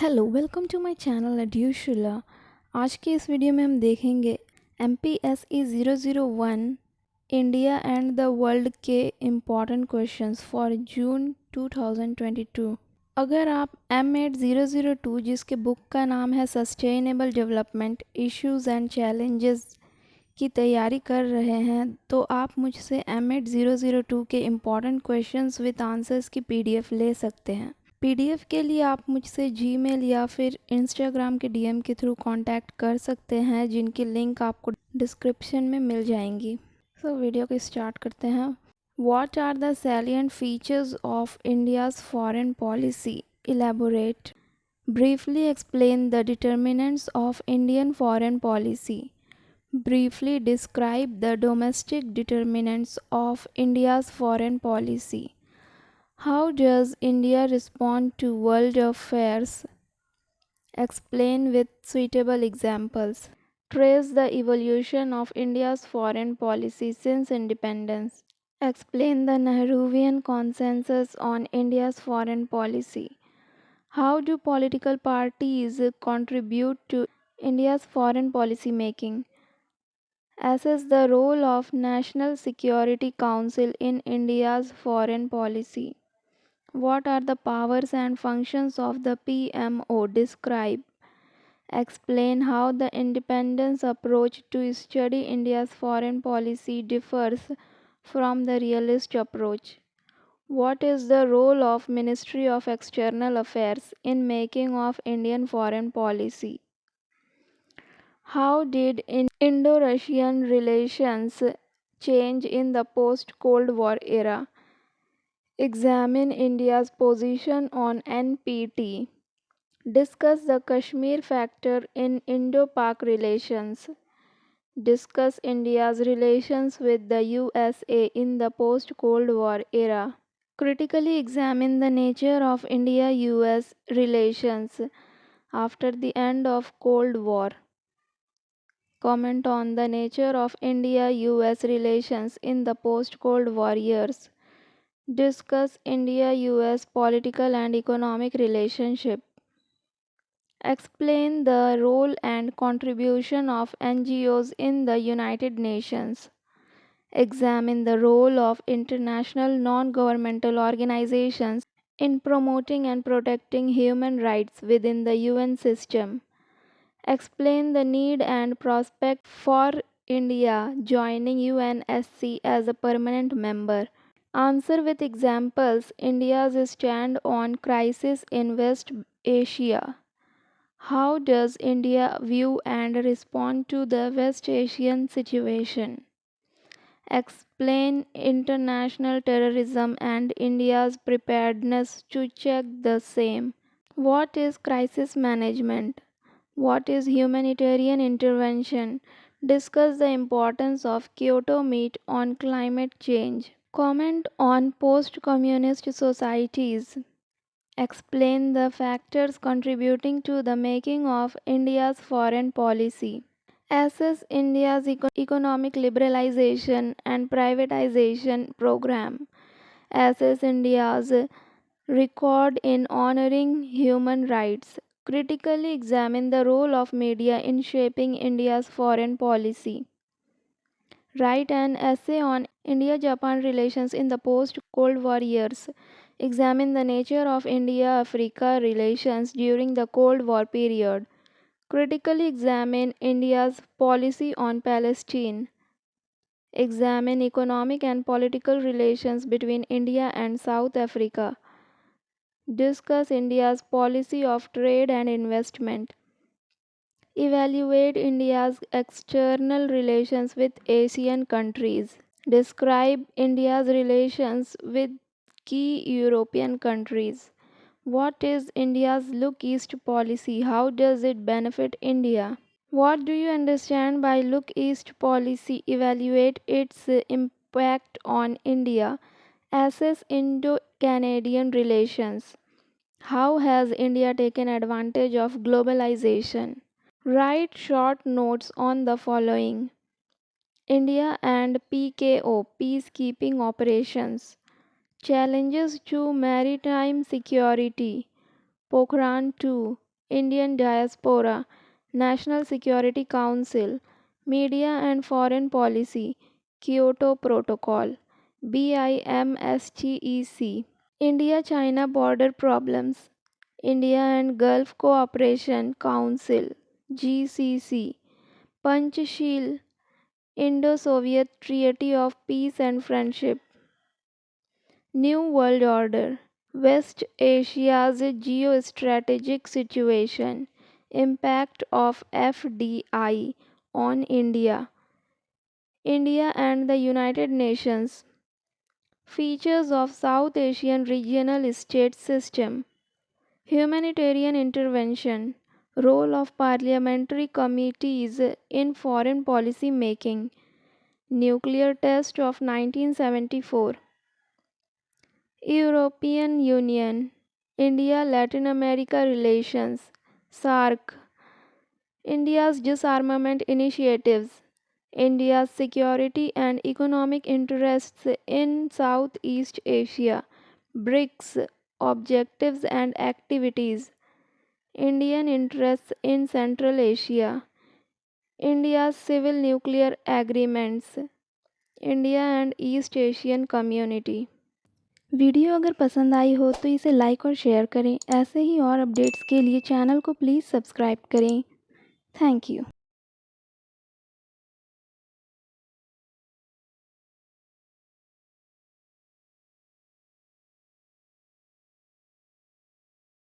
Hello welcome to my channel एड्यूशुला। आज के इस वीडियो में हम देखेंगे MPSE 001 India and the world के इम्पॉर्टेंट क्वेश्चंस फॉर जून 2022। अगर आप M8002 जिसके बुक का नाम है sustainable development issues and challenges की तैयारी कर रहे हैं तो आप मुझसे M8002 के इम्पॉर्टेंट क्वेश्चंस विद आंसर्स की PDF ले सकते हैं। PDF के लिए आप मुझसे जीमेल या फिर इंस्टाग्राम के DM के थ्रू कांटेक्ट कर सकते हैं, जिनकी लिंक आपको डिस्क्रिप्शन में मिल जाएंगी। वीडियो को स्टार्ट करते हैं। What are the salient features of India's foreign policy? Elaborate. Briefly explain the determinants of Indian foreign policy. Briefly describe the domestic determinants of India's foreign policy. How does India respond to world affairs? Explain with suitable examples. Trace the evolution of India's foreign policy since independence. Explain the Nehruvian consensus on India's foreign policy. How do political parties contribute to India's foreign policy making? Assess the role of National Security Council in India's foreign policy. What are the powers and functions of the PMO? Describe. Explain how the independence approach to study India's foreign policy differs from the realist approach. What is the role of Ministry of External Affairs in making of Indian foreign policy? How did Indo-Russian relations change in the post-Cold War era? Examine India's position on NPT. Discuss the Kashmir factor in Indo-Pak relations. Discuss India's relations with the USA in the post-Cold War era. Critically examine the nature of India-US relations after the end of Cold War. Comment on the nature of India-US relations in the post-Cold War years. Discuss India-US political and economic relationship. Explain the role and contribution of NGOs in the United Nations. Examine the role of international non-governmental organizations in promoting and protecting human rights within the UN system. Explain the need and prospect for India joining UNSC as a permanent member. Answer with examples India's stand on crisis in West Asia. How does India view and respond to the West Asian situation? Explain international terrorism and India's preparedness to check the same. What is crisis management? What is humanitarian intervention? Discuss the importance of Kyoto Meet on climate change. Comment on post-communist societies. Explain the factors contributing to the making of India's foreign policy. Assess India's economic liberalization and privatization program. Assess India's record in honoring human rights. Critically examine the role of media in shaping India's foreign policy. Write an essay on India-Japan relations in the post-Cold War years. Examine the nature of India-Africa relations during the Cold War period. Critically examine India's policy on Palestine. Examine economic and political relations between India and South Africa. Discuss India's policy of trade and investment. Evaluate India's external relations with Asian countries. Describe India's relations with key European countries. What is India's Look East policy? How does it benefit India? What do you understand by Look East policy? Evaluate its impact on India. Assess Indo-Canadian relations. How has India taken advantage of globalization? Write short notes on the following. India and PKO peacekeeping operations. Challenges to maritime security. Pokhran 2. Indian Diaspora, National Security Council, Media and Foreign Policy, Kyoto Protocol, BIMSTEC, India China Border Problems, India and Gulf Cooperation Council, GCC, Panchsheel, Indo Soviet Treaty of Peace and Friendship, New World Order, West Asia's geostrategic situation, impact of FDI on India, India and the United Nations, features of South Asian regional state system, humanitarian intervention, role of parliamentary committees in foreign policy making, nuclear test of 1974, European Union, India Latin America relations, SAARC, India's disarmament initiatives, India's security and economic interests in Southeast Asia, BRICS, objectives and activities, Indian interests in Central Asia, India's civil nuclear agreements, India and East Asian community। Video अगर पसंद आई हो तो इसे like और share करें। ऐसे ही और updates के लिए चैनल को प्लीज़ सब्सक्राइब करें। Thank you.